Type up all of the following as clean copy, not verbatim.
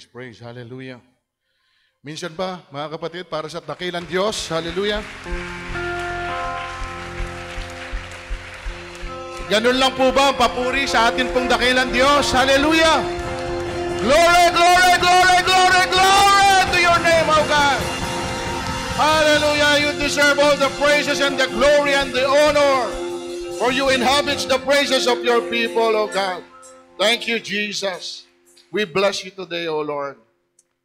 praise. Hallelujah. Minsan ba, mga kapatid, para sa dakilang Diyos, hallelujah. Ganun lang po ba ang papuri sa atin pong dakilang Diyos? Hallelujah. Glory, glory, glory, glory, glory to your name, O God. Hallelujah. You deserve all the praises and the glory and the honor. For you inhabit the praises of your people, O God. Thank you, Jesus. We bless you today, O Lord.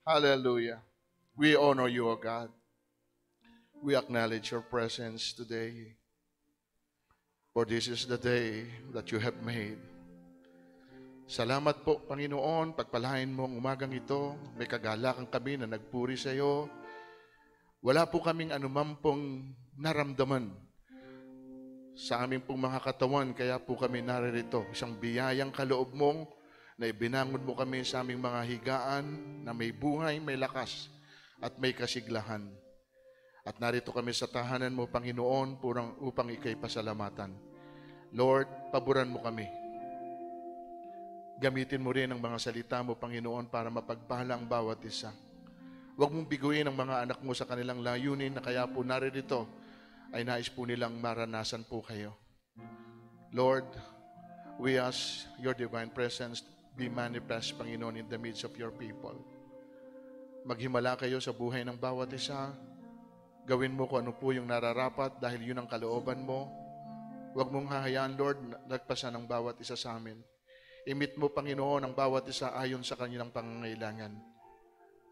Hallelujah. We honor you, O God. We acknowledge your presence today. For this is the day that you have made. Salamat po, Panginoon. Pagpalain mo ang umagang ito. May kagalakan kami na nagpuri sa iyo. Wala po kaming anumang pong naramdaman sa aming pong mga katawan, kaya po kami naririto. Isang biyayang kaloob mong na ibinangon mo kami sa aming mga higaan na may buhay, may lakas, at may kasiglahan. At narito kami sa tahanan mo, Panginoon, upang ikay pasalamatan. Lord, paboran mo kami. Gamitin mo rin ang mga salita mo, Panginoon, para mapagpala ang bawat isa. Huwag mong biguin ang mga anak mo sa kanilang layunin na kaya po naririto ay nais po nilang maranasan po kayo. Lord, we ask your divine presence be manifest, Panginoon, in the midst of your people. Maghimala kayo sa buhay ng bawat isa. Gawin mo kung ano po yung nararapat dahil yun ang kalooban mo. Huwag mong hahayaan, Lord, nagpasan ng bawat isa sa amin. Imit mo, Panginoon, ang bawat isa ayon sa kanilang pangangailangan.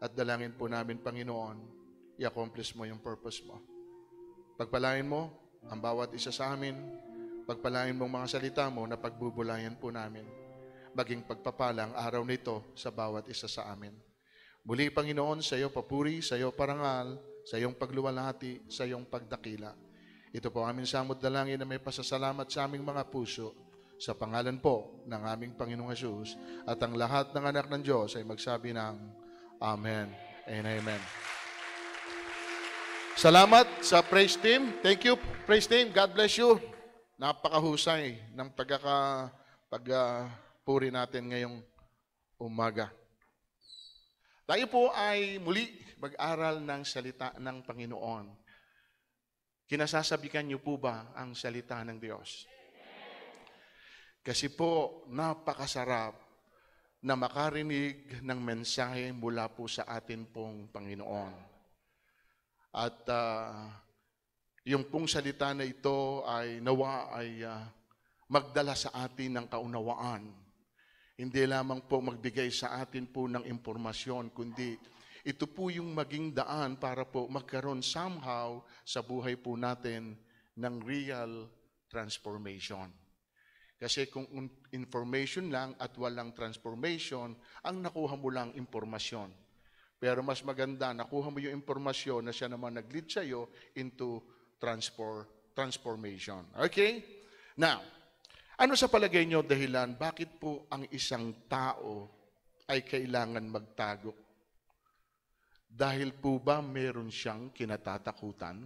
At dalangin po namin, Panginoon, i-accomplish mo yung purpose mo. Pagpalain mo ang bawat isa sa amin. Pagpalain mo ang mga salita mo na pagbubulayan po namin. Maging pagpapalang araw nito sa bawat isa sa amin. Muli, Panginoon, sa iyo papuri, sa iyo parangal, sa iyong pagluwalhati, sa iyong pagdakila. Ito po aming samot dalangin na may pasasalamat sa aming mga puso sa pangalan po ng aming Panginoong Hesus, at ang lahat ng anak ng Diyos ay magsabi ng Amen and Amen. Salamat sa praise team. Thank you, praise team. God bless you. Napakahusay ng puri natin ngayong umaga. Tayo po ay muli mag-aral ng salita ng Panginoon. Kinasasabikan niyo po ba ang salita ng Diyos? Kasi po, napakasarap na makarinig ng mensahe mula po sa atin pong Panginoon. At yung pong salita na ito ay nawa ay magdala sa atin ng kaunawaan. Hindi lamang po magbigay sa atin po ng impormasyon, kundi ito po yung maging daan para po magkaroon somehow sa buhay po natin ng real transformation. Kasi kung information lang at walang transformation, ang nakuha mo lang impormasyon. Pero mas maganda, nakuha mo yung impormasyon na siya naman nag-lead sa iyo into transformation. Okay? Now, ano sa palagay nyo dahilan, bakit po ang isang tao ay kailangan magtago? Dahil po ba meron siyang kinatatakutan?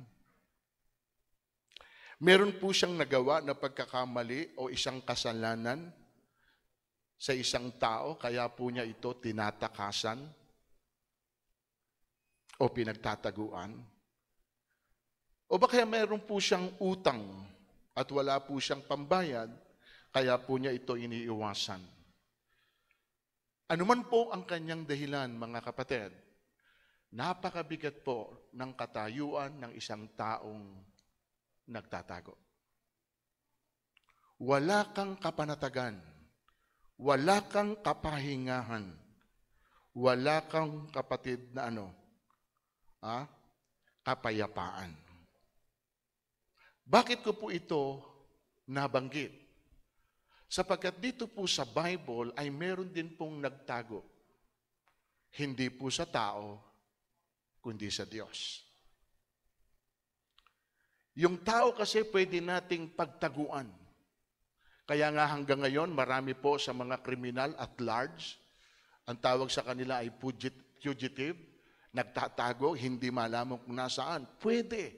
Meron po siyang nagawa na pagkakamali o isang kasalanan sa isang tao, kaya po niya ito tinatakasan o pinagtataguan? O ba kaya meron po siyang utang at wala po siyang pambayad, kaya po niya ito iniiwasan? Ano man po ang kanyang dahilan, mga kapatid, napakabigat po ng katayuan ng isang taong nagtatago. Wala kang kapanatagan, wala kang kapahingahan, wala kang kapatid na kapayapaan. Bakit ko po ito nabanggit? Sapagkat dito po sa Bible ay meron din pong nagtago. Hindi po sa tao, kundi sa Diyos. Yung tao kasi pwede nating pagtaguan. Kaya nga hanggang ngayon, marami po sa mga kriminal at large, ang tawag sa kanila ay fugitive, nagtatago, hindi malaman kung nasaan. Pwede.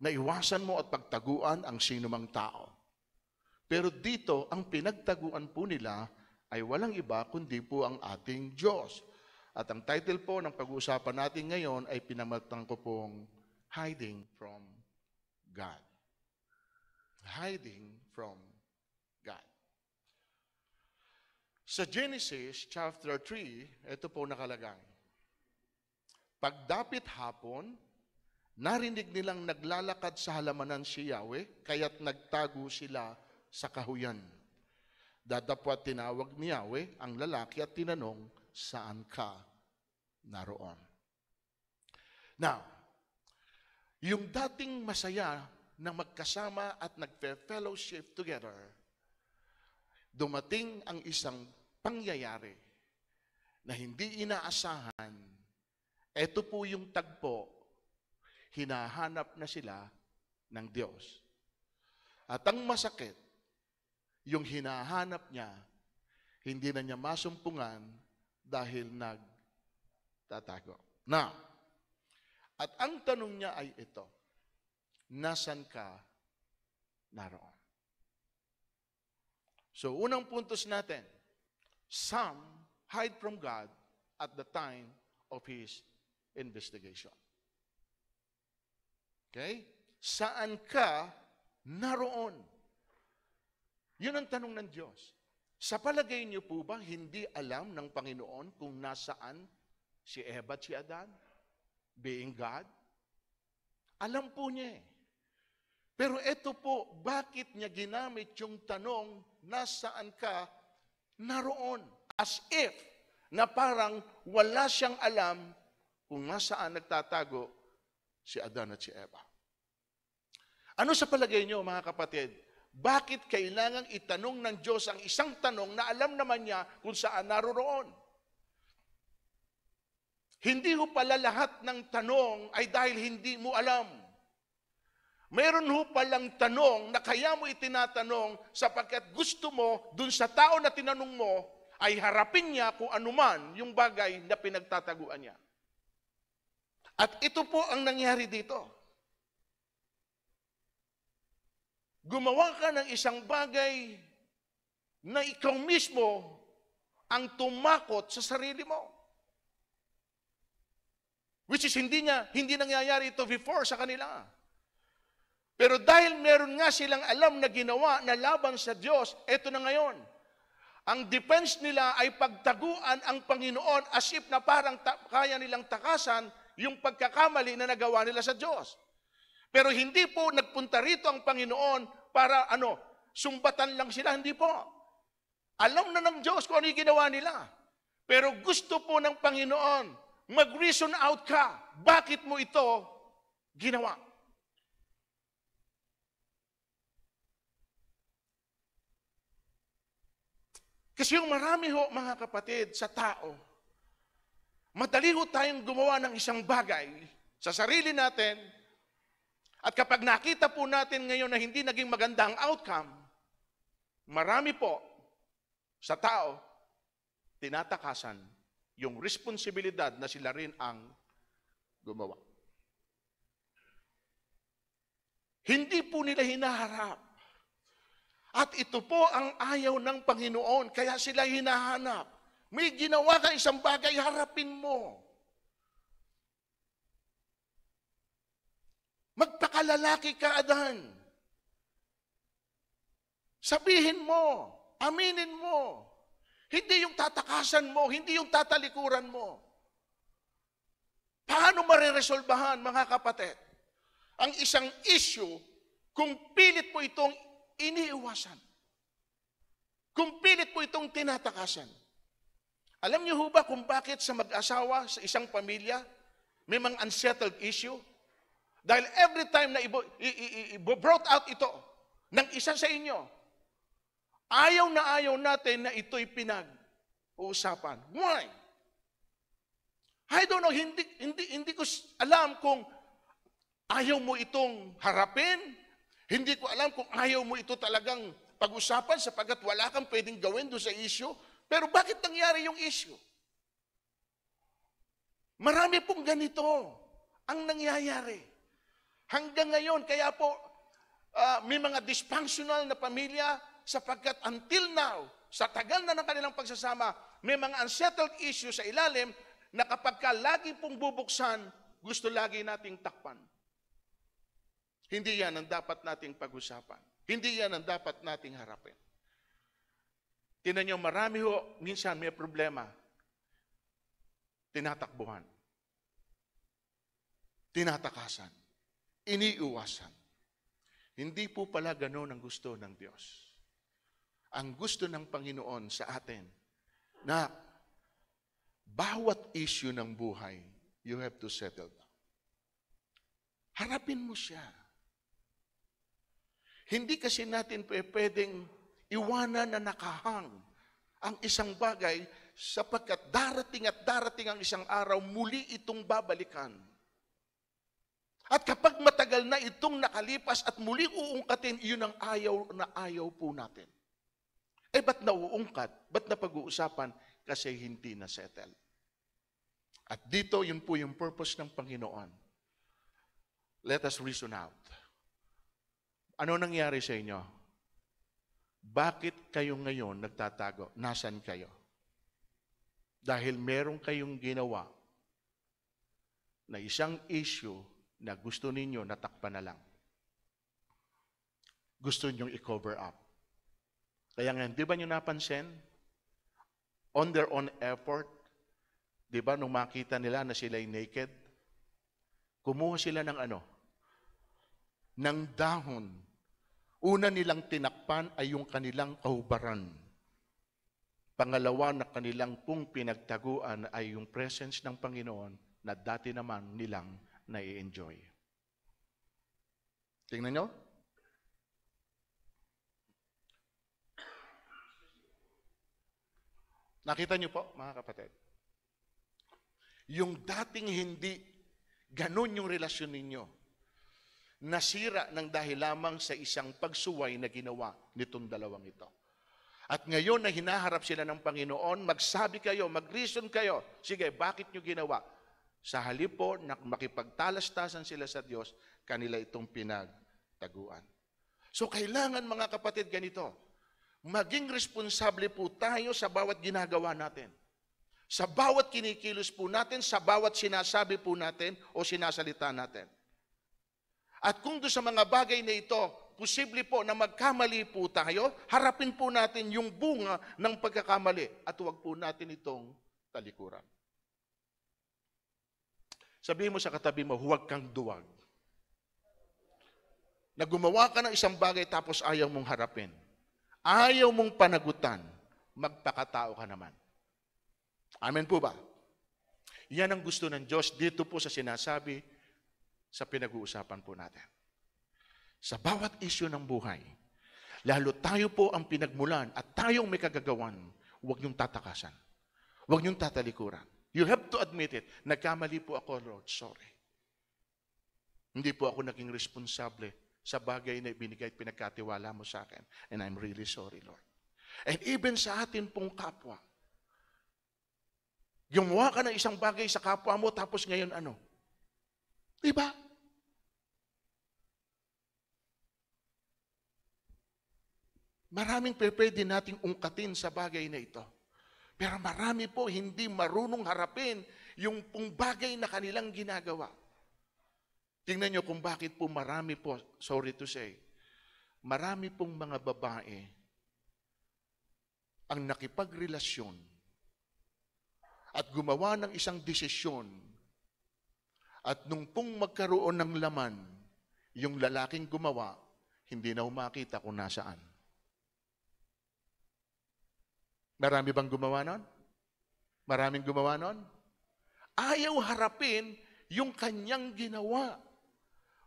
Naiwasan mo at pagtaguan ang sinumang tao. Pero dito, ang pinagtaguan po nila ay walang iba kundi po ang ating Diyos. At ang title po ng pag-uusapan natin ngayon ay pinamatan ko pong Hiding from God. Hiding from God. Sa Genesis chapter 3, ito po nakalagay. Pagdapit hapon, narinig nilang naglalakad sa halamanan si Yahweh, kaya't nagtago sila sa kahuyan. Datapwat tinawag ni Yahweh ang lalaki at tinanong, saan ka naroon? Now, yung dating masaya na magkasama at nagfe-fellowship together, dumating ang isang pangyayari na hindi inaasahan. Ito po yung tagpo, hinahanap na sila ng Diyos. At ang masakit, yung hinahanap niya, hindi na niya masumpungan dahil nagtatago. Now, at ang tanong niya ay ito, nasan ka naroon? So, unang puntos natin, some hide from God at the time of His investigation. Okay? Saan ka naroon? Yun ang tanong ng Diyos. Sa palagay niyo po ba, hindi alam ng Panginoon kung nasaan si Eva at si Adan? Being God? Alam po niya eh. Pero ito po, bakit niya ginamit yung tanong, nasaan ka naroon? As if na parang wala siyang alam kung nasaan nagtatago si Adan at si Eva. Ano sa palagay niyo, mga kapatid? Bakit kailangang itanong ng Diyos ang isang tanong na alam naman niya kung saan naroon? Hindi ho pala lahat ng tanong ay dahil hindi mo alam. Meron ho palang tanong na kaya mo itinatanong sapagkat gusto mo dun sa tao na tinanong mo ay harapin niya kung anuman yung bagay na pinagtataguan niya. At ito po ang nangyari dito. Gumawa ka ng isang bagay na ikaw mismo ang tumakot sa sarili mo. Which is hindi nangyayari ito before sa kanila. Pero dahil meron nga silang alam na ginawa na laban sa Diyos, eto na ngayon. Ang defense nila ay pagtaguan ang Panginoon as if na parang kaya nilang takasan yung pagkakamali na nagawa nila sa Diyos. Pero hindi po nagpunta rito ang Panginoon para sumbatan lang sila. Hindi po. Alam na ng Diyos kung ano yung ginawa nila. Pero gusto po ng Panginoon, mag-reason out ka. Bakit mo ito ginawa? Kasi yung marami ho, mga kapatid, sa tao, madali ho tayong gumawa ng isang bagay sa sarili natin, at kapag nakita po natin ngayon na hindi naging maganda ang outcome, marami po sa tao, tinatakasan yung responsibilidad na sila rin ang gumawa. Hindi po nila hinaharap. At ito po ang ayaw ng Panginoon, kaya sila hinahanap. May ginawa ka isang bagay, harapin mo. Magpakalalaki ka, Adan. Sabihin mo, aminin mo. Hindi yung tatakasan mo, hindi yung tatalikuran mo. Paano mariresolbahan, mga kapatid, ang isang issue kung pilit mo itong iniiwasan? Kung pilit mo itong tinatakasan? Alam niyo ho ba kung bakit sa mag-asawa, sa isang pamilya, may mga unsettled issue? Dahil every time na i-brought out ito ng isa sa inyo, ayaw natin na ito'y pinag-uusapan. Why? I don't know, hindi ko alam kung ayaw mo itong harapin, hindi ko alam kung ayaw mo ito talagang pag-usapan sapagkat wala kang pwedeng gawin doon sa issue. Pero bakit nangyari yung issue? Marami pong ganito ang nangyayari. Hanggang ngayon, kaya po may mga dysfunctional na pamilya sapagkat until now, sa tagal na ng kanilang pagsasama, may mga unsettled issues sa ilalim na kapag ka lagi pong bubuksan, gusto lagi nating takpan. Hindi yan ang dapat nating pag-usapan. Hindi yan ang dapat nating harapin. Tingnan nyo, marami ho, minsan may problema. Tinatakbuhan. Tinatakasan. Iniiwasan. Hindi po pala gano'n ang gusto ng Diyos. Ang gusto ng Panginoon sa atin, na bawat issue ng buhay, you have to settle down. Harapin mo siya. Hindi kasi natin pwedeng iwanan na nakahang ang isang bagay sapagkat darating at darating ang isang araw, muli itong babalikan. At kapag matagal na itong nakalipas at muli uungkatin, iyon ang ayaw po natin. Eh, ba't nauungkat? Ba't napag-uusapan? Kasi hindi na settle. At dito, yun po yung purpose ng Panginoon. Let us reason out. Ano nangyari sa inyo? Bakit kayo ngayon nagtatago? Nasaan kayo? Dahil meron kayong ginawa na isang issue na gusto ninyo natakpan na lang. Gusto ninyong i-cover up. Kaya nga, di ba nyo napansin? On their own effort, di ba nung makita nila na sila'y naked, kumuha sila ng ano? Ng dahon. Una nilang tinakpan ay yung kanilang kahubaran. Pangalawa na kanilang pong pinagtaguan ay yung presence ng Panginoon na dati naman nilang nai-enjoy. Tingnan nyo. Nakita nyo po, mga kapatid. Yung dating hindi ganun yung relasyon ninyo, nasira ng dahil lamang sa isang pagsuway na ginawa nitong dalawang ito. At ngayon na hinaharap sila ng Panginoon, magsabi kayo, mag-reason kayo, sige, bakit nyo ginawa? Sa halip po na makipagtalastasan sila sa Diyos, kanila itong pinagtaguan. So kailangan mga kapatid ganito, maging responsable po tayo sa bawat ginagawa natin. Sa bawat kinikilos po natin, sa bawat sinasabi po natin o sinasalita natin. At kung doon sa mga bagay na ito, posible po na magkamali po tayo, harapin po natin yung bunga ng pagkakamali at huwag po natin itong talikuran. Sabihin mo sa katabi mo, huwag kang duwag. Na gumawa ka ng isang bagay tapos ayaw mong harapin. Ayaw mong panagutan, magpakatao ka naman. Amen po ba? Yan ang gusto ng Diyos dito po sa sinasabi sa pinag-uusapan po natin. Sa bawat issue ng buhay, lalo tayo po ang pinagmulan at tayong may kagagawan, huwag niyong tatakasan. Huwag niyong tatalikuran. You have to admit it. Nagkamali po ako, Lord. Sorry. Hindi po ako naging responsable sa bagay na ibinigay at pinagkatiwala mo sa akin. And I'm really sorry, Lord. And even sa atin pong kapwa, gumawa ka ng isang bagay sa kapwa mo, tapos ngayon ano? Diba? Maraming pwede nating ungkatin sa bagay na ito. Pero marami po hindi marunong harapin yung pong bagay na kanilang ginagawa. Tingnan nyo kung bakit po marami po, sorry to say, marami pong mga babae ang nakipagrelasyon at gumawa ng isang desisyon at nung pong magkaroon ng laman, yung lalaking gumawa, hindi na umakita kung nasaan. Marami bang gumawa nun? Maraming gumawa nun? Ayaw harapin yung kanyang ginawa.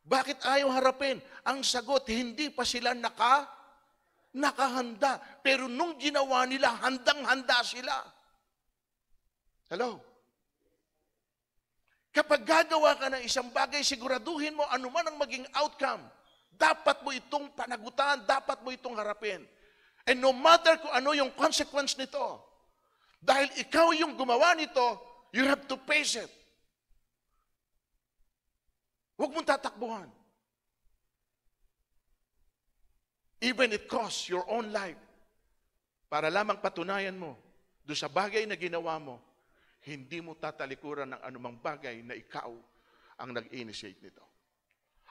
Bakit ayaw harapin? Ang sagot, hindi pa sila nakahanda. Pero nung ginawa nila, handang-handa sila. Hello? Kapag gagawa ka ng isang bagay, siguraduhin mo anuman ang maging outcome. Dapat mo itong panagutan, dapat mo itong harapin. And no matter kung ano yung consequence nito, dahil ikaw yung gumawa nito, you have to face it. Huwag mong tatakbuhan. Even it costs your own life. Para lamang patunayan mo, doon sa bagay na ginawa mo, hindi mo tatalikuran ng anumang bagay na ikaw ang nag-initiate nito.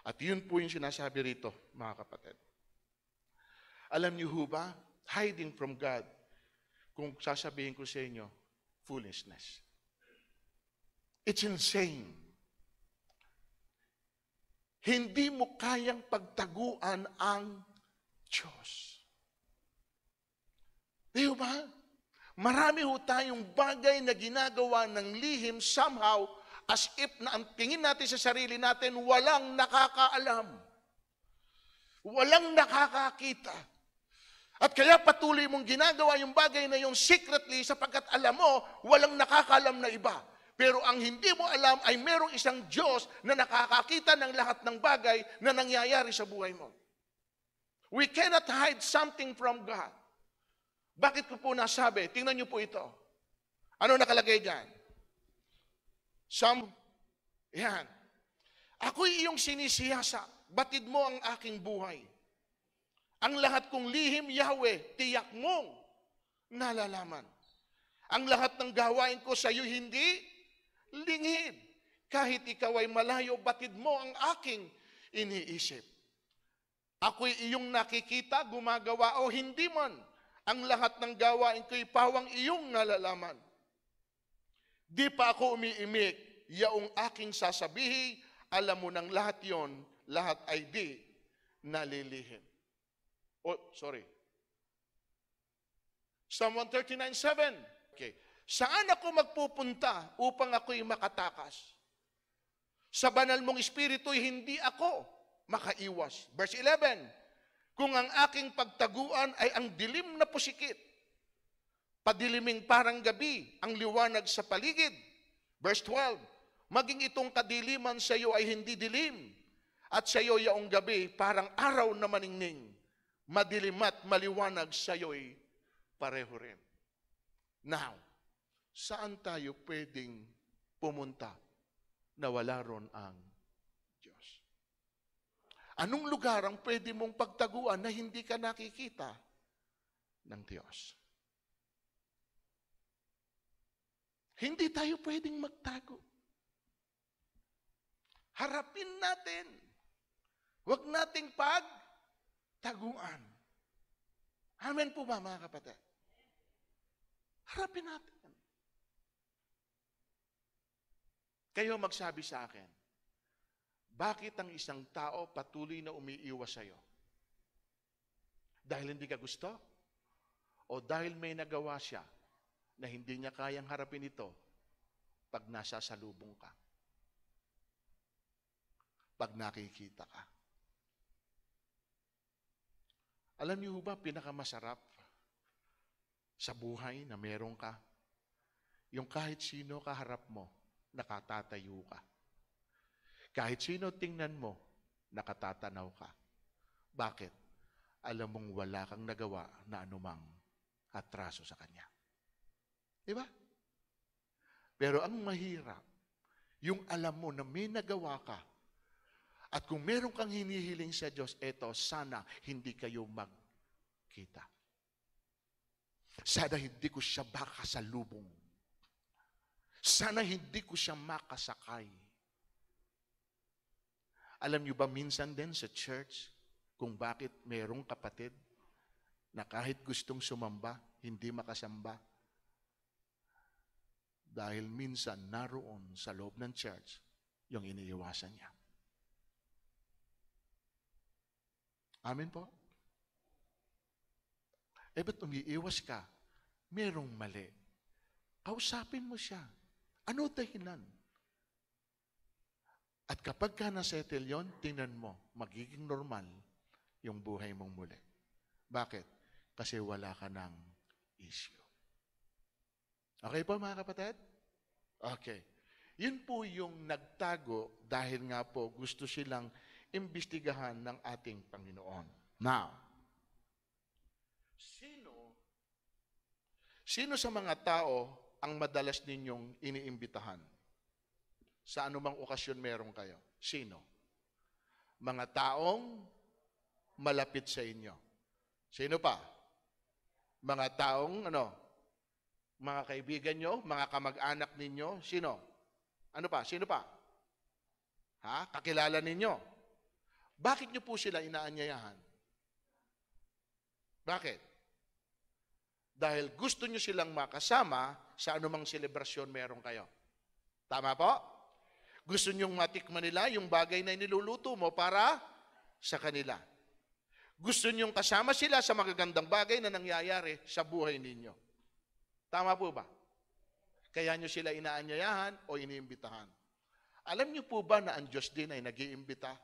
At yun po yung sinasabi rito, mga kapatid. Alam niyo ho ba, hiding from God, kung sasabihin ko sa inyo, foolishness. It's insane. Hindi mo kayang pagtaguan ang Diyos. Di ba? Marami ho tayong bagay na ginagawa ng lihim somehow as if na ang tingin natin sa sarili natin, walang nakakaalam. Walang nakakakita. At kaya patuloy mong ginagawa yung bagay na yung secretly sapagkat alam mo, walang nakakaalam na iba. Pero ang hindi mo alam ay merong isang Diyos na nakakakita ng lahat ng bagay na nangyayari sa buhay mo. We cannot hide something from God. Bakit ko po nasabi? Tingnan niyo po ito. Ano nakalagay dyan? Yan. Ako'y iyong sinisiyasa. Batid mo ang aking buhay. Ang lahat kong lihim, Yahweh, tiyak mong nalalaman. Ang lahat ng gawain ko sa iyo hindi lingid. Kahit ikaw ay malayo, batid mo ang aking iniisip. Ako'y iyong nakikita, gumagawa o hindi man. Ang lahat ng gawain ko'y pawang iyong nalalaman. Di pa ako umiimik, yaong aking sasabihin, alam mo ng lahat yon, lahat ay di nalilihim. Psalm 139:7. Okay. Saan ako magpupunta upang ako'y makatakas? Sa banal mong espiritu'y hindi ako makaiwas. Verse 11. Kung ang aking pagtaguan ay ang dilim na pusikit, padiliming parang gabi, ang liwanag sa paligid. Verse 12. Maging itong kadiliman sa iyo ay hindi dilim, at sa iyo yaong gabi parang araw na maningning. Madilim at maliwanag sa iyo'y pareho rin. Now, saan tayo pwedeng pumunta na wala ron ang Diyos? Anong lugar ang pwede mong pagtaguan na hindi ka nakikita ng Diyos? Hindi tayo pwedeng magtago. Harapin natin. Huwag nating pagtaguan. Amen po ba, mga kapatid? Harapin natin. Kayo magsabi sa akin, bakit ang isang tao patuloy na umiiwas sa'yo? Dahil hindi ka gusto? O dahil may nagawa siya na hindi niya kayang harapin ito pag nasa salubong ka? Pag nakikita ka? Alam niyo ba, pinakamasarap sa buhay na meron ka? Yung kahit sino kaharap mo, nakatatayo ka. Kahit sino tingnan mo, nakatatanaw ka. Bakit? Alam mong wala kang nagawa na anumang atraso sa Kanya. Diba? Pero ang mahirap, yung alam mo na may nagawa ka, at kung meron kang hinihiling sa Diyos, eto, sana hindi kayo magkita. Sana hindi ko siya makasalubong. Sana hindi ko siya makasakay. Alam niyo ba minsan din sa church kung bakit merong kapatid na kahit gustong sumamba, hindi makasamba? Dahil minsan naroon sa loob ng church yung iniiwasan niya. Amen po? Ba't umiiwas ka? Merong mali. Kausapin mo siya. Ano dahilan? At kapag ka nasettle yon, tingnan mo, magiging normal yung buhay mong muli. Bakit? Kasi wala ka ng issue. Okay po, mga kapatid? Okay. Yun po yung nagtago dahil nga po gusto silang imbestigahan ng ating Panginoon. Now, sino sa mga tao ang madalas ninyong iniimbitahan? Sa anumang okasyon meron kayo? Sino? Mga taong malapit sa inyo. Sino pa? Mga taong Mga kaibigan nyo, mga kamag-anak ninyo, sino? Ano pa? Sino pa? Ha? Kakilala ninyo. Bakit nyo po sila inaanyayahan? Bakit? Dahil gusto nyo silang makasama sa anumang selebrasyon meron kayo. Tama po? Gusto nyong matikman nila yung bagay na niluluto mo para sa kanila. Gusto nyong kasama sila sa magagandang bagay na nangyayari sa buhay ninyo. Tama po ba? Kaya nyo sila inaanyayahan o iniimbitahan. Alam nyo po ba na ang Diyos din ay nag-iimbita?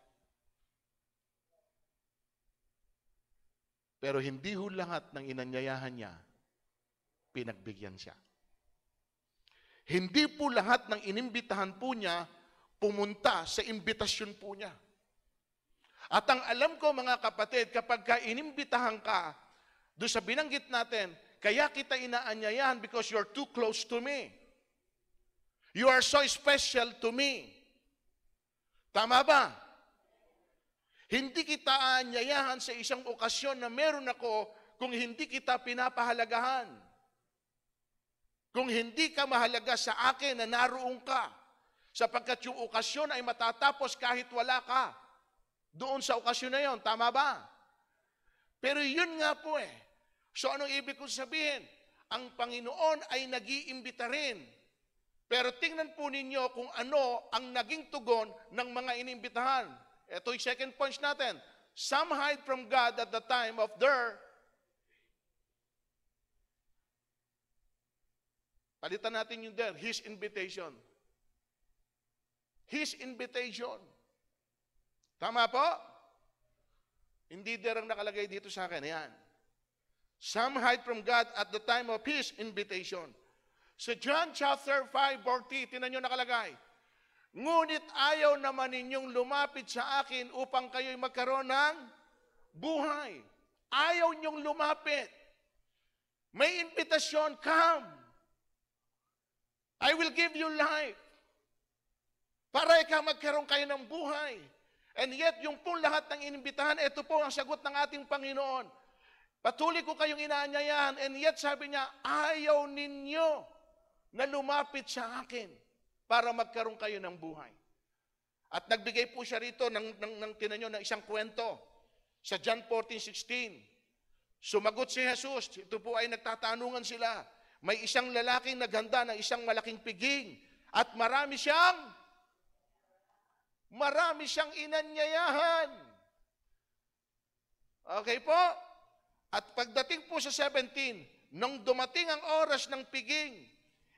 Pero hindi ho lahat ng inanyayahan niya, pinagbigyan siya. Hindi po lahat ng inimbitahan po niya pumunta sa imbitasyon po niya. At ang alam ko mga kapatid, kapag ka inimbitahan ka, doon sa binanggit natin, kaya kita inaanyayahan because you're too close to me. You are so special to me. Tama ba? Hindi kita aanyayahan sa isang okasyon na meron ako kung hindi kita pinapahalagahan. Kung hindi ka mahalaga sa akin na naroon ka, sapagkat yung okasyon ay matatapos kahit wala ka doon sa okasyon na yon. Tama ba? Pero yun nga po eh. So anong ibig kong sabihin? Ang Panginoon ay nag-iimbita rin. Pero tingnan po ninyo kung ano ang naging tugon ng mga inimbitahan. Ito yung second point natin. Some hide from God at the time of their... Palitan natin yung there. His invitation. His invitation. Tama po? Hindi there ang nakalagay dito sa akin. Ayan. Some hide from God at the time of His invitation. Sa John chapter 5:40, tinan nyo nakalagay. Ngunit ayaw naman ninyong lumapit sa akin upang kayo'y magkaroon ng buhay. Ayaw nyong lumapit. May invitasyon, come. I will give you life. Para ikaw magkaroon kayo ng buhay. And yet, yung pong lahat ng inimbitahan, ito po ang sagot ng ating Panginoon. Patuloy ko kayong inaanyayahan, and yet sabi niya, ayaw ninyo na lumapit sa akin para magkaroon kayo ng buhay. At nagbigay po siya rito ng isang kwento sa John 14:16. Sumagot si Jesus, ito po ay nagtatanungan sila. May isang lalaking naghanda ng isang malaking piging at marami siyang inanyayahan. Okay po? At pagdating po sa 17, nung dumating ang oras ng piging,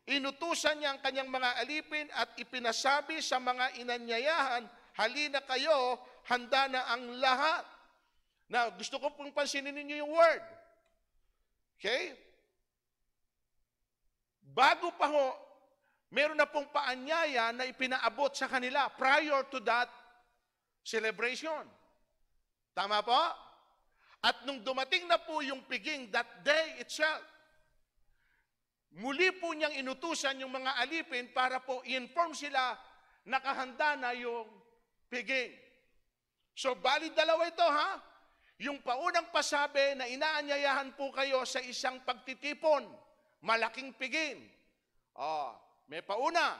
inutusan niya ang kanyang mga alipin at ipinasabi sa mga inanyayahan, halina kayo, handa na ang lahat. Now, gusto ko pong pansinin ninyo yung word. Okay? Bago pa ho, meron na pong paanyaya na ipinaabot sa kanila prior to that celebration. Tama po? At nung dumating na po yung piging that day itself, muli po niyang inutusan yung mga alipin para po i-inform sila nakahanda na yung piging. So, bali dalawa ito ha. Yung paunang pasabi na inaanyayahan po kayo sa isang pagtitipon, malaking piging. May pauna.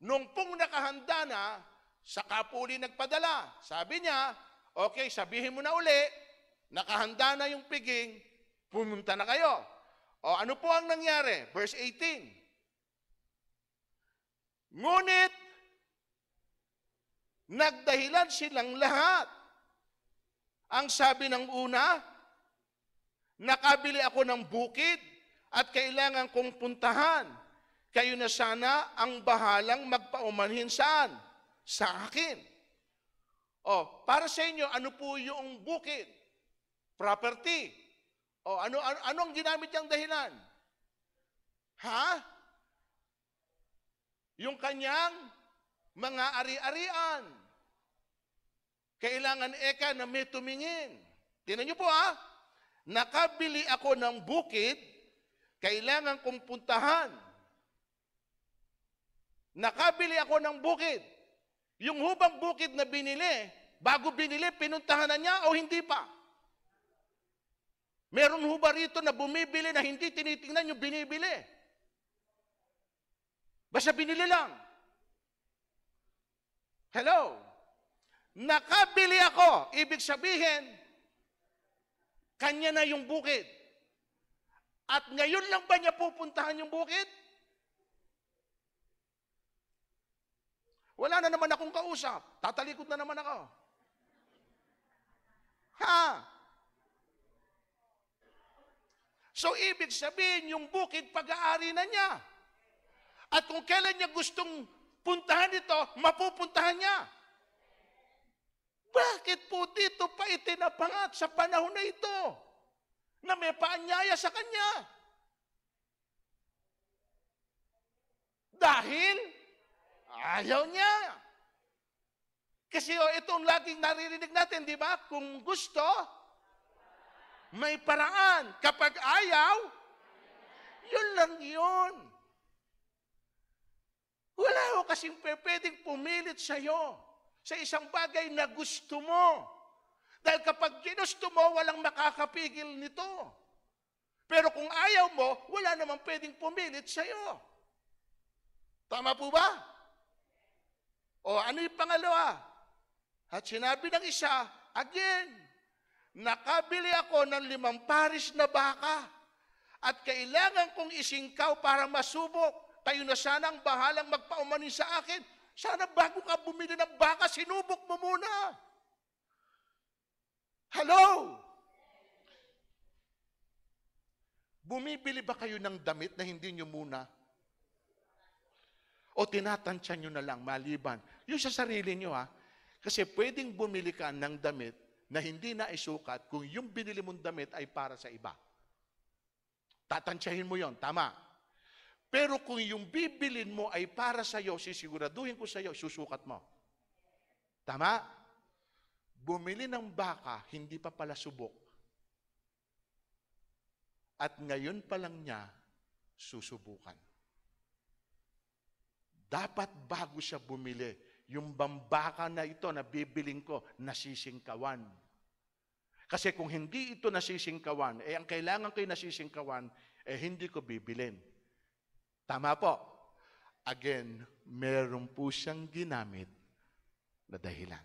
Nung pong nakahanda na, saka po uli nagpadala. Sabi niya, okay, sabihin mo na uli, nakahanda na yung piging, pumunta na kayo. Ano po ang nangyari? Verse 18. Ngunit, nagdahilan silang lahat. Ang sabi ng una, nakabili ako ng bukid at kailangan kong puntahan. Kayo na sana ang bahalang magpaumanhin saan? Sa akin. Para sa inyo, ano po yung bukid? Property. Ano ang ginamit niyang dahilan? Ha? Yung kanyang mga ari-arian. Kailangan eka na may tumingin. Tingnan niyo po ha. Nakabili ako ng bukid, kailangan kong puntahan. Nakabili ako ng bukid. Yung hubang bukid na binili, bago binili, pinuntahan na niya o hindi pa? Meron ho ba rito na bumibili na hindi tinitingnan yung binibili? Basta binili lang. Hello? Nakabili ako. Ibig sabihin, kanya na yung bukid. At ngayon lang ba niya pupuntahan yung bukid? Wala na naman akong kausap. Tatalikod na naman ako. Ha? So, ibig sabihin, yung bukid, pag-aari na niya. At kung kailan niya gustong puntahan ito, mapupuntahan niya. Bakit po dito pa itinapangat sa panahon na ito na may paanyaya sa kanya? Dahil ayaw niya. Kasi itong laging naririnig natin, di ba? Kung gusto, may paraan. Kapag ayaw, yun lang yun. Wala ko kasing pwedeng pumilit sa'yo sa isang bagay na gusto mo. Dahil kapag ginusto mo, walang makakapigil nito. Pero kung ayaw mo, wala namang pwedeng pumilit sa'yo. Tama po ba? O ano yung pangalawa? At sinabi ng isa, again, nakabili ako ng 5 pares na baka at kailangan kong isingkaw para masubok. Kayo na sana ang bahalang magpaumanin sa akin. Sana bago ka bumili ng baka, sinubok mo muna. Hello? Bumibili ba kayo ng damit na hindi nyo muna? O tinatansya nyo na lang maliban? Yung sa sarili nyo ha. Kasi pwedeng bumili ka ng damit na hindi na isukat kung yung binili mong damit ay para sa iba. Tatansyahin mo yon, tama. Pero kung yung bibilin mo ay para sa iyo, sisiguraduhin ko sa iyo, susukat mo. Tama? Bumili ng baka, hindi pa pala subok. At ngayon pa lang niya, susubukan. Dapat bago siya bumili, yung bambaka na ito na bibiling ko, nasisingkawan. Kasi kung hindi ito nasisingkawan, ang kailangan ko'y nasisingkawan, hindi ko bibilin. Tama po. Again, meron po siyang ginamit na dahilan.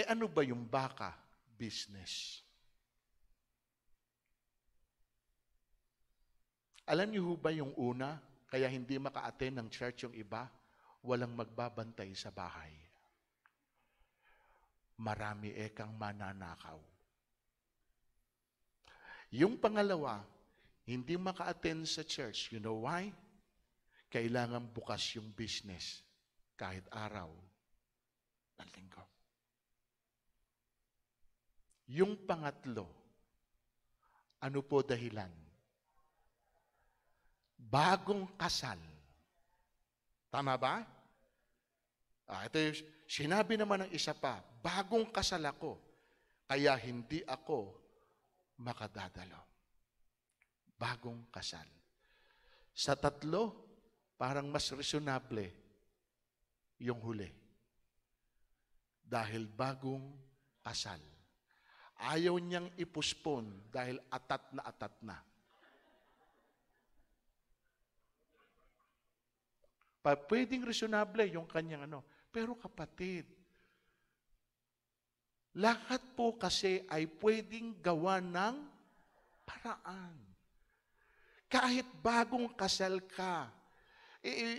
Ano ba yung baka? Business. Alam niyo ba yung una, kaya hindi maka-attend ng church yung iba? Walang magbabantay sa bahay. Marami kang mananakaw. Yung pangalawa, hindi maka-attend sa church. You know why? Kailangan bukas yung business kahit araw ng linggo. Yung pangatlo, ano po dahilan? Bagong kasal. Tama ba? Ito yung sinabi naman ng isa pa, bagong kasal ako, kaya hindi ako makadadalo. Bagong kasal. Sa tatlo, parang mas reasonable yung huli. Dahil bagong kasal. Ayaw niyang ipuspon dahil atat na atat na. Pwedeng reasonable yung kanyang ano. Pero kapatid, lahat po kasi ay pwedeng gawa ng paraan. Kahit bagong kasal ka.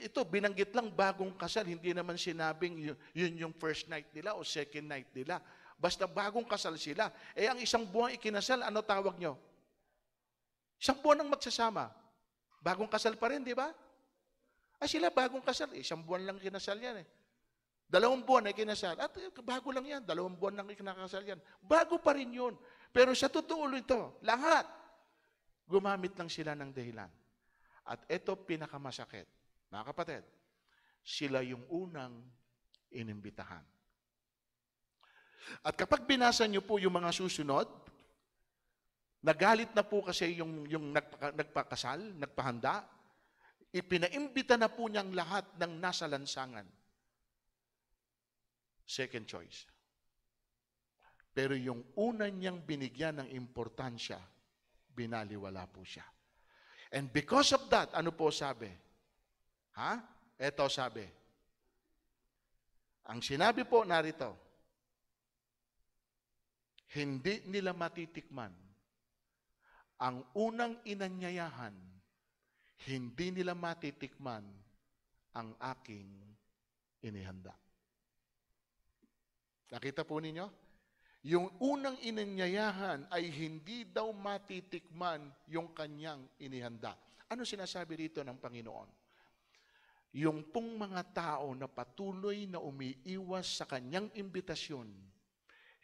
Ito, binanggit lang bagong kasal. Hindi naman sinabing yun yung first night nila o second night nila. Basta bagong kasal sila. Ang isang buwang ikinasal, ano tawag nyo? Isang buwan ang magsasama. Bagong kasal pa rin, di ba? Sila bagong kasal. Isang buwan lang kinasal yan 2 buwan ay kinasal. At bago lang yan. 2 buwan lang kinakasal yan. Bago pa rin yun. Pero sa totoo ito, lahat, gumamit lang sila ng dahilan. At ito pinakamasakit. Mga kapatid, sila yung unang inimbitahan. At kapag binasa niyo po yung mga susunod, nagalit na po kasi yung nagpakasal, nagpahanda, ipinaimbita na po niyang lahat ng nasa lansangan. Second choice. Pero yung una niyang binigyan ng importansya, binaliwala po siya. And because of that, ano po sabi? Ha? Eto sabi. Ang sinabi po narito, hindi nila matitikman ang unang inanyayahan, hindi nila matitikman ang aking inihanda. Nakita po ninyo? Yung unang inanyayahan ay hindi daw matitikman yung kanyang inihanda. Ano sinasabi rito ng Panginoon? Yung pong mga tao na patuloy na umiiwas sa kanyang imbitasyon,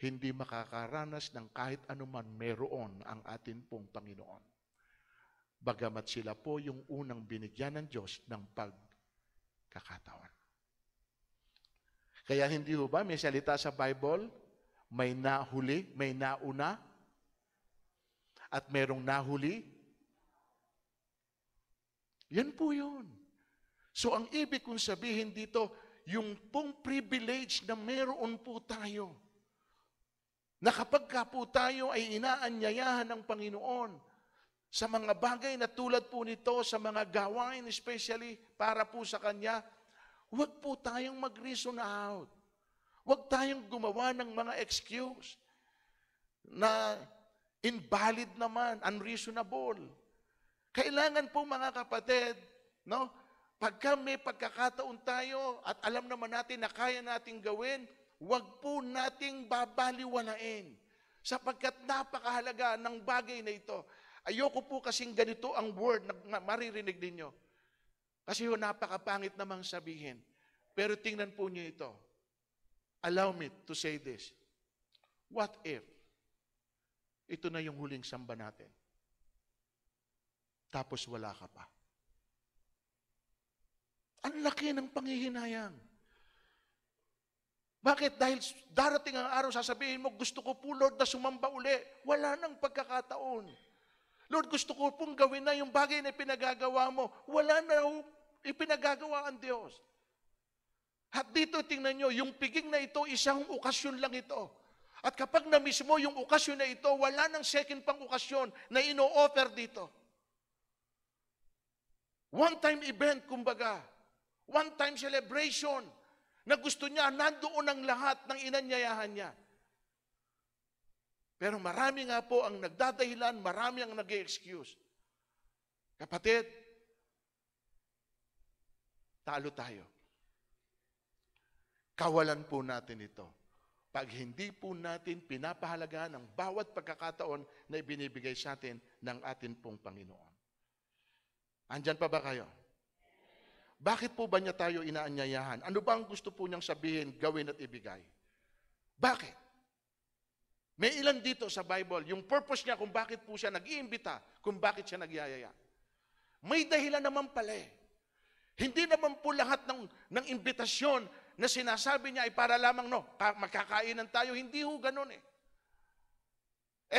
hindi makakaranas ng kahit anuman meron ang atin pong Panginoon. Bagamat sila po yung unang binigyan ng Diyos ng pagkakataon. Kaya hindi ho ba may salita sa Bible, may nahuli, may nauna, at merong nahuli? Yan po yun. So ang ibig kong sabihin dito, yung pong privilege na meron po tayo, na kapag ka po tayo ay inaanyayahan ng Panginoon sa mga bagay na tulad po nito, sa mga gawain especially para po sa Kanya, huwag po tayong mag-reason out. Huwag tayong gumawa ng mga excuse na invalid naman, unreasonable. Kailangan po mga kapatid, no? Pagka may pagkakataon tayo at alam naman natin na kaya nating gawin, huwag po nating babaliwalain sapagkat napakahalaga ng bagay na ito. Ayoko po kasing ganito ang word na maririnig ninyo. Kasi yun, napakapangit namang sabihin. Pero tingnan po niyo ito. Allow me to say this. What if ito na yung huling samba natin? Tapos wala ka pa. Ang laki ng panghihinayang. Bakit? Dahil darating ang araw, sasabihin mo, gusto ko po, Lord, na sumamba uli. Wala nang pagkakataon. Lord, gusto ko pong gawin na yung bagay na pinagagawa mo. Wala na ipinagagawa ang Diyos. At dito, tingnan nyo, yung piging na ito, isang okasyon lang ito. At kapag na-miss mo yung okasyon na ito, wala nang second pang okasyon na ino-offer dito. One-time event, kumbaga. One-time celebration na gusto niya, nandoon ang lahat ng inanyayahan niya. Pero marami nga po ang nagdadahilan, marami ang nag-excuse. Kapatid, talo tayo. Kawalan po natin ito. Pag hindi po natin pinapahalagaan ang bawat pagkakataon na ibinibigay sa atin ng atin pong Panginoon. Andyan pa ba kayo? Bakit po ba niya tayo inaanyayahan? Ano ba ang gusto po niyang sabihin, gawin at ibigay? Bakit? May ilan dito sa Bible, yung purpose niya kung bakit po siya nag-iimbita, kung bakit siya nagyayaya. May dahilan naman pala eh. Hindi naman po lahat ng imbitasyon na sinasabi niya ay para lamang, magkakainan tayo. Hindi ho ganun eh.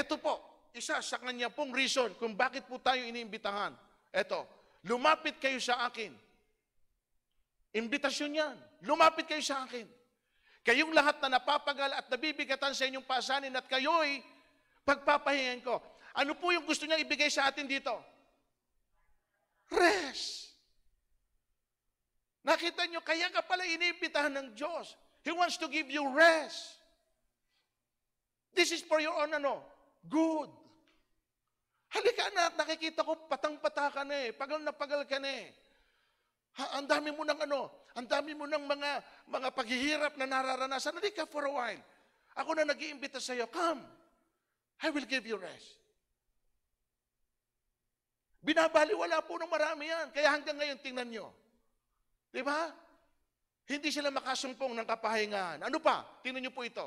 Ito po, isa sa kanya pong reason kung bakit po tayo iniimbitahan. Ito, lumapit kayo sa akin. Imbitasyon yan. Lumapit kayo sa akin. Kayong lahat na napapagal at nabibigatan sa inyong pasanin at kayo'y pagpapahingan ko. Ano po yung gusto niya ibigay sa atin dito? Rest. Nakita nyo, kaya ka pala iniimbitahan ng Diyos. He wants to give you rest. This is for your own good. Halika na, nakikita ko patang-pata ka na eh. Pagal na pagal ka na eh. Ang dami mo ng ang dami mo ng mga paghihirap na nararanasan. Halika for a while. Ako na nag-iimbita sa iyo, come. I will give you rest. Binabaliwala po ng marami yan. Kaya hanggang ngayon, tingnan nyo. Di ba? Hindi sila makasumpong ng kapahingahan. Ano pa? Tingnan nyo po ito.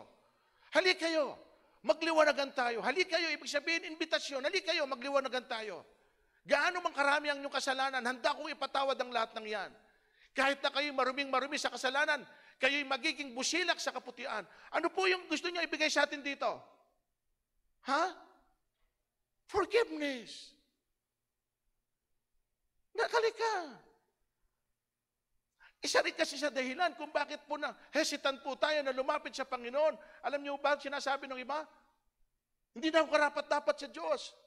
Halika kayo. Magliwanagan tayo. Halika kayo. Ibig sabihin, invitasyon. Halika kayo. Magliwanagan tayo. Gaano man karami ang inyong kasalanan, handa kong ipatawad ang lahat ng yan. Kahit na kayo'y maruming-marumi sa kasalanan, kayo'y magiging busilak sa kaputian. Ano po yung gusto niyo ibigay sa atin dito? Ha? Forgiveness. Nakalika. Isa rin kasi sa dahilan kung bakit po hesitant po tayo na lumapit sa Panginoon. Alam niyo ba sinasabi ng iba? Hindi na ako karapat-dapat sa Diyos.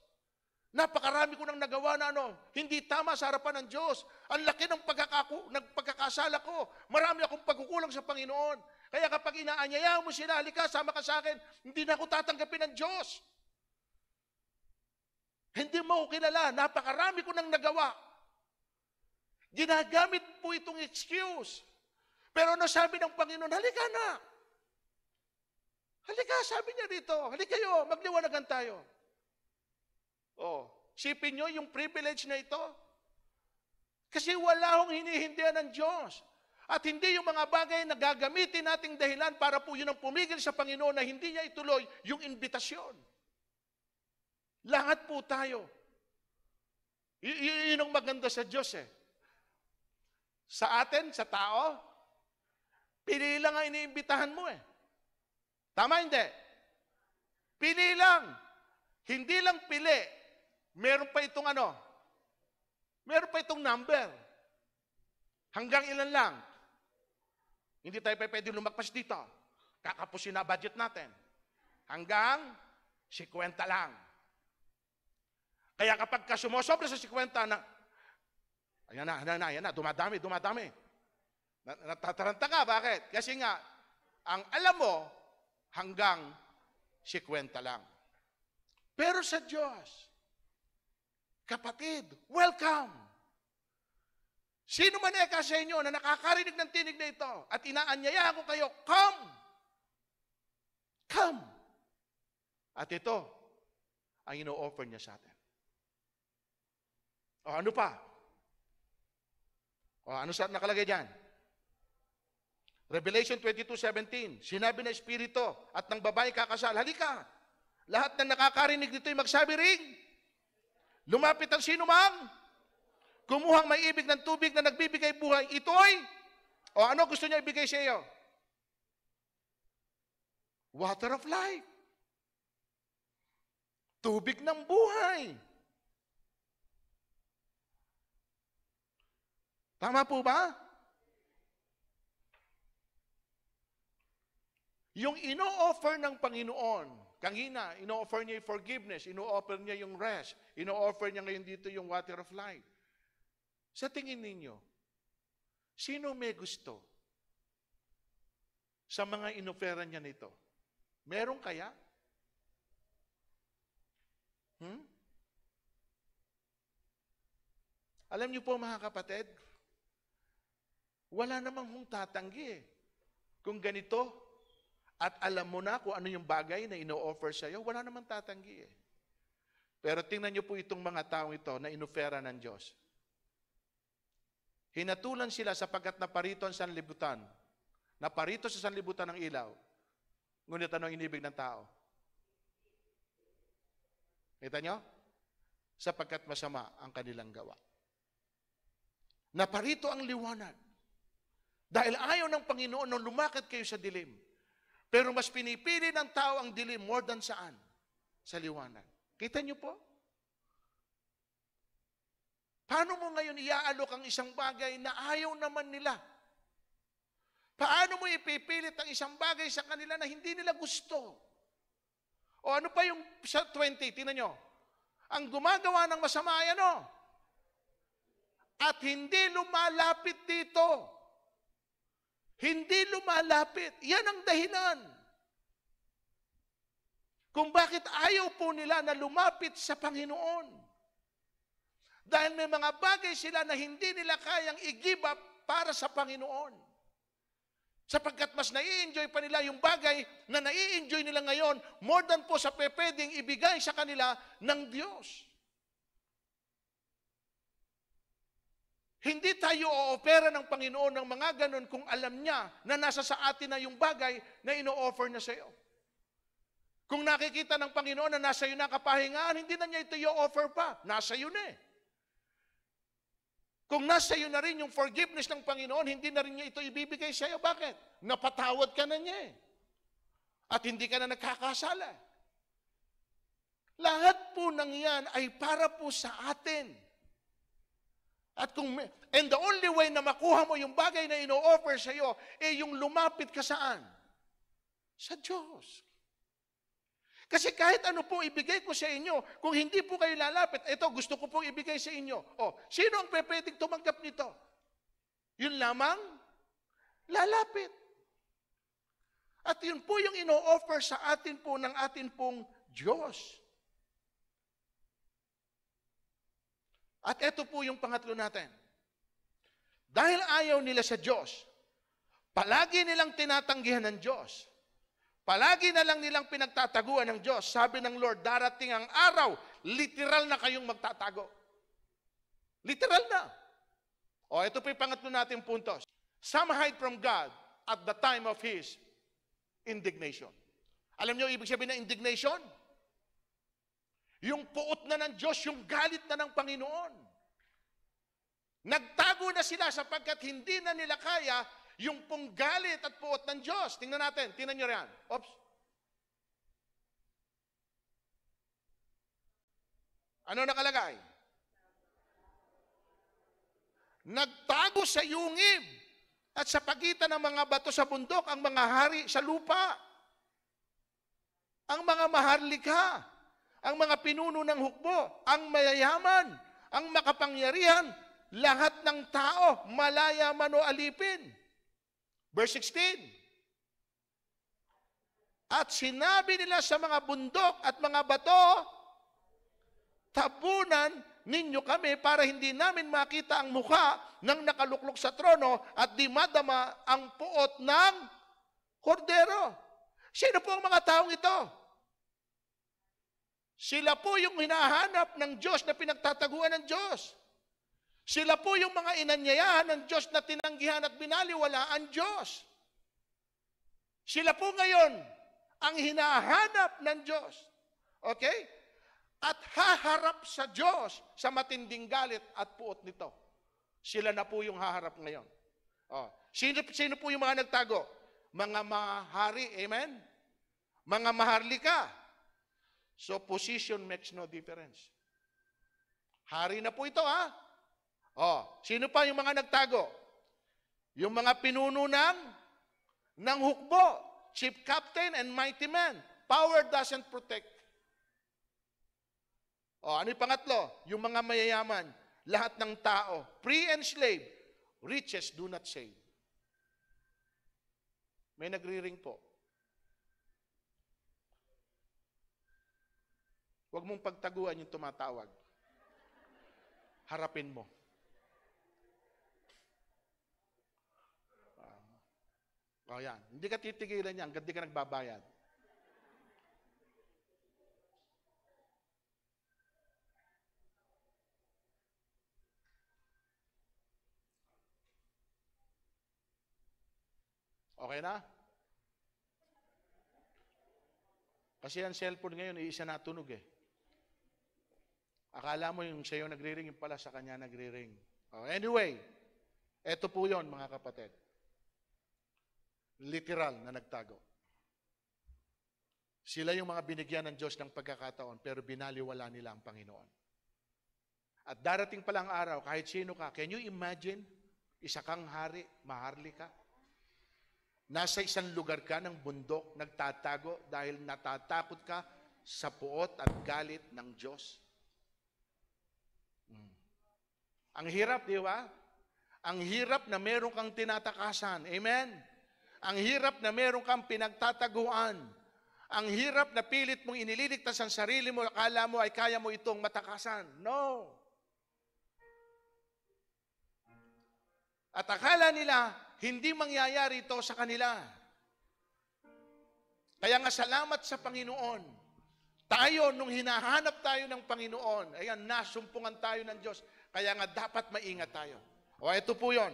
Napakarami ko nang nagawa na hindi tama sa harapan ng Diyos. Ang laki ng pagkakasala ko. Marami akong pagkukulang sa Panginoon. Kaya kapag inaanyayahan mo sila, halika, sama ka sa akin, hindi na ako tatanggapin ng Diyos. Hindi mo ako kilala. Napakarami ko nang nagawa. Ginagamit po itong excuse. Pero ano sabi ng Panginoon? Halika na. Halika, sabi niya dito. Halika kayo, magliwanagan tayo. Sipin nyo yung privilege na ito. Kasi wala akong hinihindihan ng Diyos. At hindi yung mga bagay na gagamitin nating dahilan para po yun ang pumigil sa Panginoon na hindi niya ituloy yung invitasyon. Lahat po tayo. Yun ang maganda sa Diyos eh. Sa atin, sa tao, pili lang ang iniimbitahan mo eh. Tama hindi? Pili lang. Hindi lang pili. Meron pa itong meron pa itong number. Hanggang ilan lang. Hindi tayo pwede lumagpas dito. Kakapusin na budget natin. Hanggang 50 lang. Kaya kapag sumosobra sa 50 ayan na, dumadami. Natataranta ka, bakit? Kasi nga, ang alam mo, hanggang 50 lang. Pero sa Diyos, kapatid, welcome! Sino man sa inyo na nakakarinig ng tinig na ito at inaanyayahan ko kayo, come! Come! At ito, ang ino-offer niya sa atin. Ano pa? Ano sa nakalagay dyan? Revelation 22:17, sinabi ng Espiritu at ng babae kakasal, halika! Lahat na nakakarinig dito ay magsabi ring, lumapit ang sino mang, kumuhang may ibig ng tubig na nagbibigay buhay. Ito'y, ano gusto niya ibigay sa iyo? Water of life. Tubig ng buhay. Tama po ba? Yung ino-offer ng Panginoon, kanina, ino-offer niya yung forgiveness, ino-offer niya yung rest, ino-offer niya ngayon dito yung water of life. Sa tingin ninyo, sino may gusto sa mga inoferan niya nito? Meron kaya? Alam niyo po mga kapatid, wala namang tatanggi eh. Kung ganito, at alam mo na kung ano yung bagay na ino-offer sa iyo, wala namang tatanggi eh. Pero tingnan niyo po itong mga taong ito na inofera ng Diyos. Hinatulan sila sapagkat naparito ang sanlibutan. Naparito sa sanlibutan ng ilaw. Ngunit ano ang inibig ng tao? Kita niyo? Sapagkat masama ang kanilang gawa. Naparito ang liwanag. Dahil ayaw ng Panginoon nung lumakad kayo sa dilim. Pero mas pinipili ng tao ang dilim more than saan? Sa liwanag. Kita niyo po? Paano mo ngayon iaalok ang isang bagay na ayaw naman nila? Paano mo ipipilit ang isang bagay sa kanila na hindi nila gusto? O ano pa yung sa 20? Tingnan nyo. Ang gumagawa ng masama ay ano? At hindi lumalapit dito. Hindi lumalapit. Yan ang dahilan. Kung bakit ayaw po nila na lumapit sa Panginoon. Dahil may mga bagay sila na hindi nila kayang i-give up para sa Panginoon. Sapagkat mas nai-enjoy pa nila yung bagay na nai-enjoy nila ngayon more than po sa pwedeng ibigay sa kanila ng Diyos. Hindi tayo o-opera ng Panginoon ng mga ganon kung alam niya na nasa sa atin na yung bagay na ino-offer niya sa iyo. Kung nakikita ng Panginoon na nasa iyo na kapahingaan, hindi na niya ito i-offer pa. Nasa iyo na eh. Kung nasa iyo na rin yung forgiveness ng Panginoon, hindi na rin niya ito ibibigay sa iyo. Bakit? Napatawad ka na niya eh. At hindi ka na nagkakasala. Lahat po ng yan ay para po sa atin. And the only way na makuha mo yung bagay na ino-offer sa iyo, yung lumapit ka saan? Sa Diyos. Kasi kahit ano po ibigay ko sa inyo, kung hindi po kayo lalapit, ito, gusto ko pong ibigay sa inyo. O, sino ang pwedeng tumanggap nito? Yun lamang, lalapit. At yun po yung ino-offer sa atin po ng atin pong Diyos. At ito po yung pangatlo natin. Dahil ayaw nila sa Diyos, palagi nilang tinatanggihan ng Diyos. Palagi na lang nilang pinagtataguan ng Diyos. Sabi ng Lord, darating ang araw, literal na kayong magtatago. Literal na. O, ito po yung pangatlo nating puntos. Some hide from God at the time of His indignation. Alam niyo, ibig sabihin ng indignation? Yung puot na ng Diyos, yung galit na ng Panginoon. Nagtago na sila sapagkat hindi na nila kaya yung pong galit at puot ng Diyos. Tingnan natin. Tingnan nyo yan. Oops. Ano nakalagay? Nagtago sa yungib at sa pagitan ng mga bato sa bundok ang mga hari sa lupa. Ang mga maharlika, ang mga pinuno ng hukbo, ang mayayaman, ang makapangyarihan, lahat ng tao, malaya man o alipin. Verse 16. At sinabi nila sa mga bundok at mga bato, tabunan ninyo kami para hindi namin makita ang mukha ng nakaluklok sa trono at di madama ang puot ng kordero. Sino po ang mga taong ito? Sila po yung hinahanap ng Diyos na pinagtataguan ng Diyos. Sila po yung mga inanyayahan ng Diyos na tinanggihan at binaliwala ang Diyos. Sila po ngayon ang hinahanap ng Diyos. Okay? At haharap sa Diyos sa matinding galit at puot nito. Sila na po yung haharap ngayon. Oh. Sino po yung mga nagtago? Mga mahari, amen? Mga maharlika. So position makes no difference. Hari na po ito, ha? Oh, sino pa yung mga nagtago? Yung mga pinuno ng hukbo, chief captain and mighty man. Power doesn't protect. Oh, ano yung pangatlo? Yung mga mayayaman, lahat ng tao, free and slave, riches do not save. May nagri-ring po. Huwag mong pagtaguan yung tumatawag. Harapin mo. O yan. Hindi ka titigilan yan, hindi ka nagbabayad. Okay na? Kasi ang cellphone ngayon, iisa natunog eh. Akala mo yung sa'yo nagre-ring, yung pala sa kanya nagre-ring. Oh, anyway, eto po yon mga kapatid. Literal na nagtago. Sila yung mga binigyan ng Diyos ng pagkakataon, pero binaliwala nila ang Panginoon. At darating palang araw, kahit sino ka, can you imagine, isa kang hari, maharli ka? Nasa isang lugar ka ng bundok, nagtatago dahil natatakot ka sa puot at galit ng Diyos. Ang hirap, di ba? Ang hirap na meron kang tinatakasan. Amen? Ang hirap na meron kang pinagtataguan. Ang hirap na pilit mong inililigtas ang sarili mo, akala mo ay kaya mo itong matakasan. No. At akala nila, hindi mangyayari ito sa kanila. Kaya nga salamat sa Panginoon. Tayo, nung hinahanap tayo ng Panginoon, ayan, nasumpungan tayo ng Diyos. Kaya nga dapat maingat tayo. O ito po yon.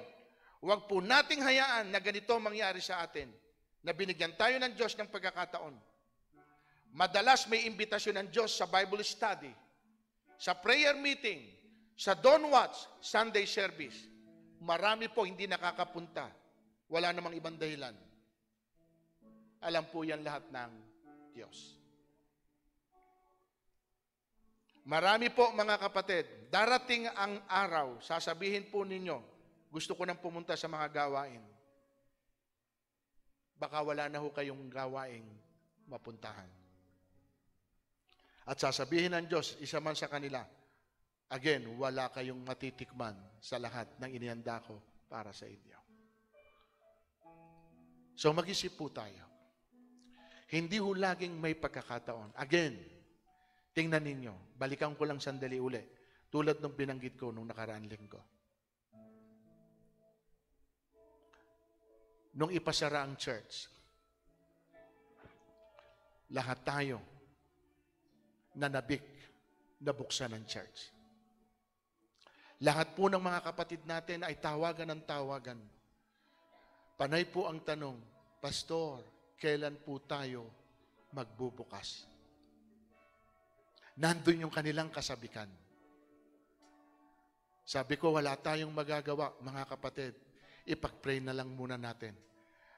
Huwag po nating hayaan na ganito mangyari sa atin, na binigyan tayo ng Diyos ng pagkakataon. Madalas may imbitasyon ng Diyos sa Bible study, sa prayer meeting, sa Dawn Watch, Sunday service. Marami po hindi nakakapunta. Wala namang ibang dahilan. Alam po yan lahat ng Diyos. Marami po mga kapatid, darating ang araw, sasabihin po ninyo, gusto ko nang pumunta sa mga gawain. Baka wala na ho kayong gawaing mapuntahan. At sasabihin ng Diyos, isa man sa kanila, again, wala kayong matitikman sa lahat ng inihanda ko para sa inyo. So mag-isip po tayo. Hindi ho laging may pagkakataon. Again, tingnan ninyo, balikan ko lang sandali uli, tulad ng binanggit ko nung nakaraang linggo. Nung ipasara ang church, lahat tayo nanabik na buksan ng church. Lahat po ng mga kapatid natin ay tawagan ng tawagan. Panay po ang tanong, Pastor, kailan po tayo magbubukas? Nandun yung kanilang kasabikan. Sabi ko, wala tayong magagawa, mga kapatid. Ipag-pray na lang muna natin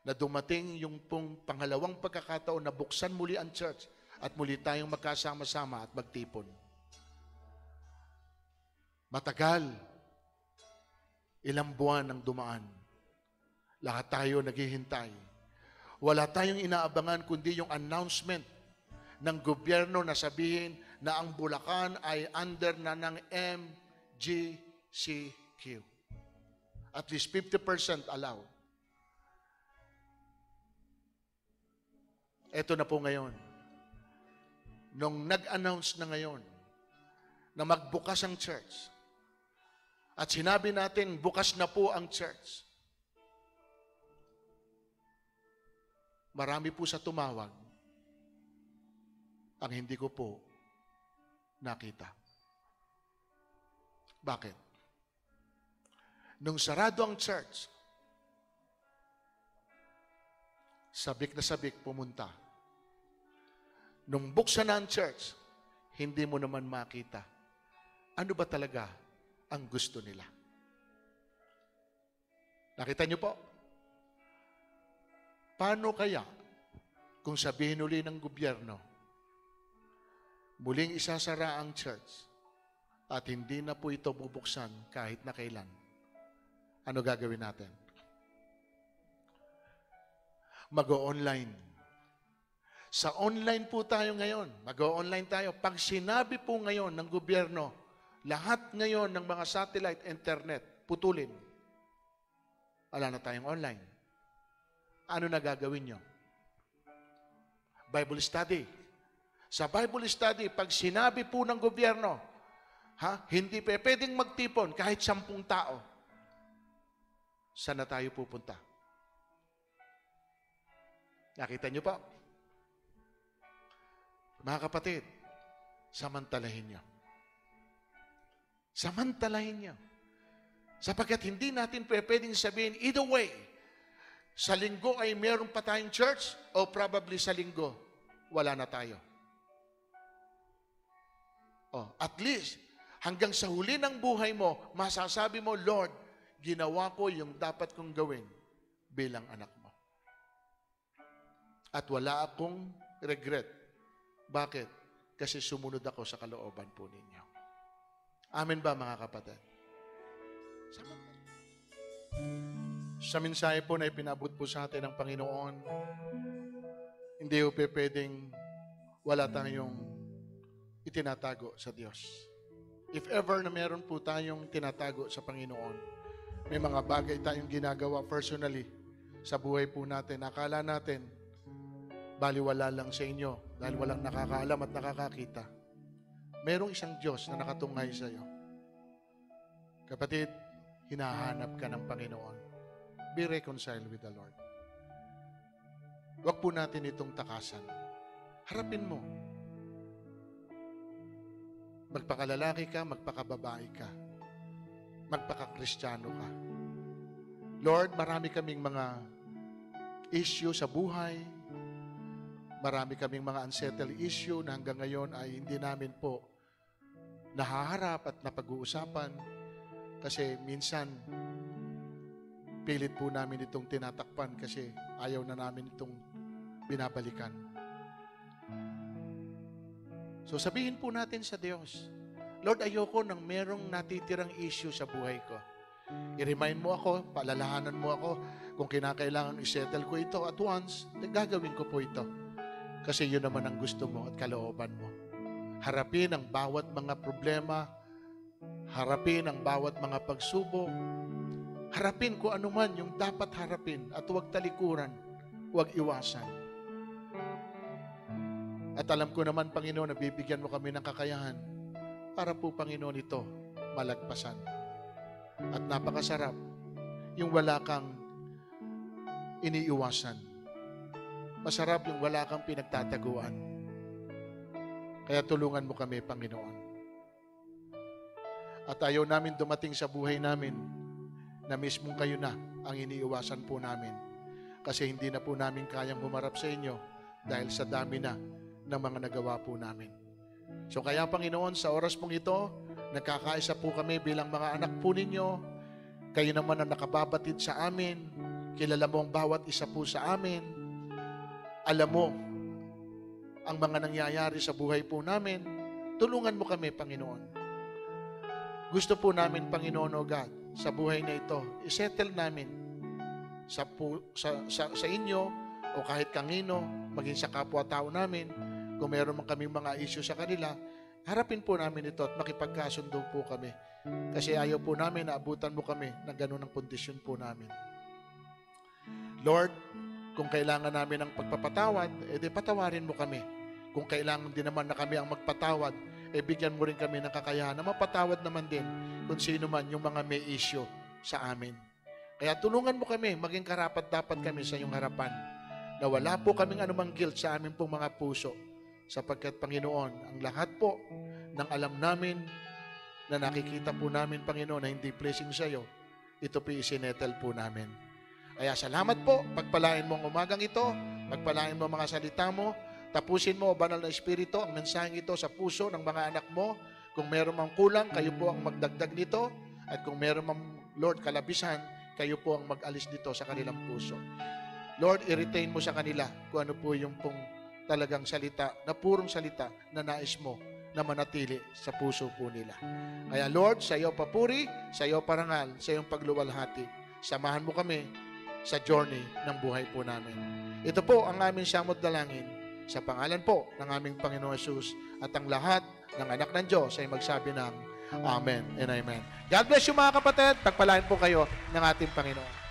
na dumating yung pong pangalawang pagkakataon na buksan muli ang church at muli tayong magkasama-sama at magtipon. Matagal, ilang buwan ang dumaan. Lahat tayo naghihintay. Wala tayong inaabangan kundi yung announcement ng gobyerno na sabihin na ang Bulacan ay under na ng MGCQ. At least 50% allowed. Ito na po ngayon. Nung nag-announce na ngayon na magbukas ang church at sinabi natin bukas na po ang church, marami po sa tumawag ang hindi ko po nakita. Bakit? Nung sarado ang church, sabik na sabik pumunta. Nung buksan na ang church, hindi mo naman makita. Ano ba talaga ang gusto nila? Nakita niyo po? Paano kaya kung sabihin uli ng gobyerno, muling isasara ang church at hindi na po ito bubuksan kahit na kailan? Ano gagawin natin? Mag-o-online. Sa online po tayo ngayon. Mag-o-online tayo. Pag sinabi po ngayon ng gobyerno, lahat ngayon ng mga satellite internet, putulin. Wala na tayong online. Ano na gagawin nyo? Bible study. Sa Bible study, pag sinabi po ng gobyerno, hindi pa pwedeng magtipon kahit 10 tao. Saan na tayo pupunta? Nakita nyo po? Mga kapatid, samantalahin nyo. Samantalahin nyo. Sapagkat hindi natin pwedeng sabihin, either way, sa linggo ay meron pa tayong church o probably sa linggo, wala na tayo. At least, hanggang sa huli ng buhay mo, masasabi mo, Lord, ginawa ko yung dapat kong gawin bilang anak mo. At wala akong regret. Bakit? Kasi sumunod ako sa kalooban po ninyo. Amen ba, mga kapatid? Sa mensahe po na ipinabot po sa atin ng Panginoon, hindi po pwedeng wala tayong itinatago sa Diyos. If ever na meron po tayong tinatago sa Panginoon, may mga bagay tayong ginagawa personally sa buhay po natin. Akala natin, baliwala lang sa inyo dahil walang nakakaalam at nakakakita. Merong isang Diyos na nakatunghay sa iyo. Kapatid, hinahanap ka ng Panginoon. Be reconciled with the Lord. Huwag po natin itong takasan. Harapin mo. Magpakalalaki ka, magpakababae ka. Magpakakristyano ka. Lord, marami kaming mga issue sa buhay. Marami kaming mga unsettled issue na hanggang ngayon ay hindi namin po nahaharap at napag-uusapan kasi minsan pilit po namin itong tinatakpan kasi ayaw na namin itong binabalikan. So sabihin po natin sa Diyos, Lord, ayoko nang merong natitirang issue sa buhay ko. I-remind mo ako, paalalahanan mo ako, kung kinakailangan i-settle ko ito at once, gagawin ko po ito. Kasi yun naman ang gusto mo at kalooban mo. harapin ang bawat mga problema, harapin ang bawat mga pagsubok, harapin kung ano man yung dapat harapin at huwag talikuran, huwag iwasan. At alam ko naman, Panginoon, na bibigyan mo kami ng kakayahan para po, Panginoon, ito malagpasan. At napakasarap yung wala kang iniiwasan. Masarap yung wala kang pinagtataguan. Kaya tulungan mo kami, Panginoon. At ayaw namin dumating sa buhay namin na mismong kayo na ang iniiwasan po namin. Kasi hindi na po namin kayang humarap sa inyo dahil sa dami na ng mga nagawa po namin. So kaya, Panginoon, sa oras pong ito, nagkakaisa po kami bilang mga anak po ninyo. Kayo naman ang nakababatid sa amin. Kilala mo ang bawat isa po sa amin. Alam mo ang mga nangyayari sa buhay po namin. Tulungan mo kami, Panginoon. Gusto po namin, Panginoon, O God, sa buhay na ito, isettle namin sa inyo o kahit kanino, maging sa kapwa-tao namin. Kung meron man kaming mga issue sa kanila, harapin po namin ito at makipagkasundo po kami. Kasi ayaw po namin na abutan mo kami ng ganun ang kondisyon po namin. Lord, kung kailangan namin ng pagpapatawad, edi patawarin mo kami. Kung kailangan din naman na kami ang magpatawad, bigyan mo rin kami ng kakayahan na mapatawad naman din kung sino man yung mga may issue sa amin. Kaya tulungan mo kami, maging karapat-dapat kami sa iyong harapan, na wala po kaming anumang guilt sa aming pong mga puso. Sapagkat, Panginoon, ang lahat po ng alam namin na nakikita po namin, Panginoon, na hindi pleasing sa iyo, ito po isinetel po namin. Kaya salamat po, pagpalain mo ang umagang ito, pagpalain mo ang mga salita mo, tapusin mo, O Banal na Espiritu, ang mensaheng ito sa puso ng mga anak mo. Kung meron mang kulang, kayo po ang magdagdag nito. At kung meron mang, Lord, kalabisan, kayo po ang mag-alis dito sa kanilang puso. Lord, i-retain mo sa kanila kung ano po yung pong talagang salita, na purong salita na nais mo na manatili sa puso po nila. Kaya Lord, sa iyo papuri, sa iyo parangal, sa iyong pagluwalhati. Samahan mo kami sa journey ng buhay po namin. Ito po ang aming samot dalangin sa pangalan po ng aming Panginoong Hesus, at ang lahat ng anak ng Diyos ay magsabi ng Amen and Amen. God bless you, mga kapatid. Pagpalain po kayo ng ating Panginoon.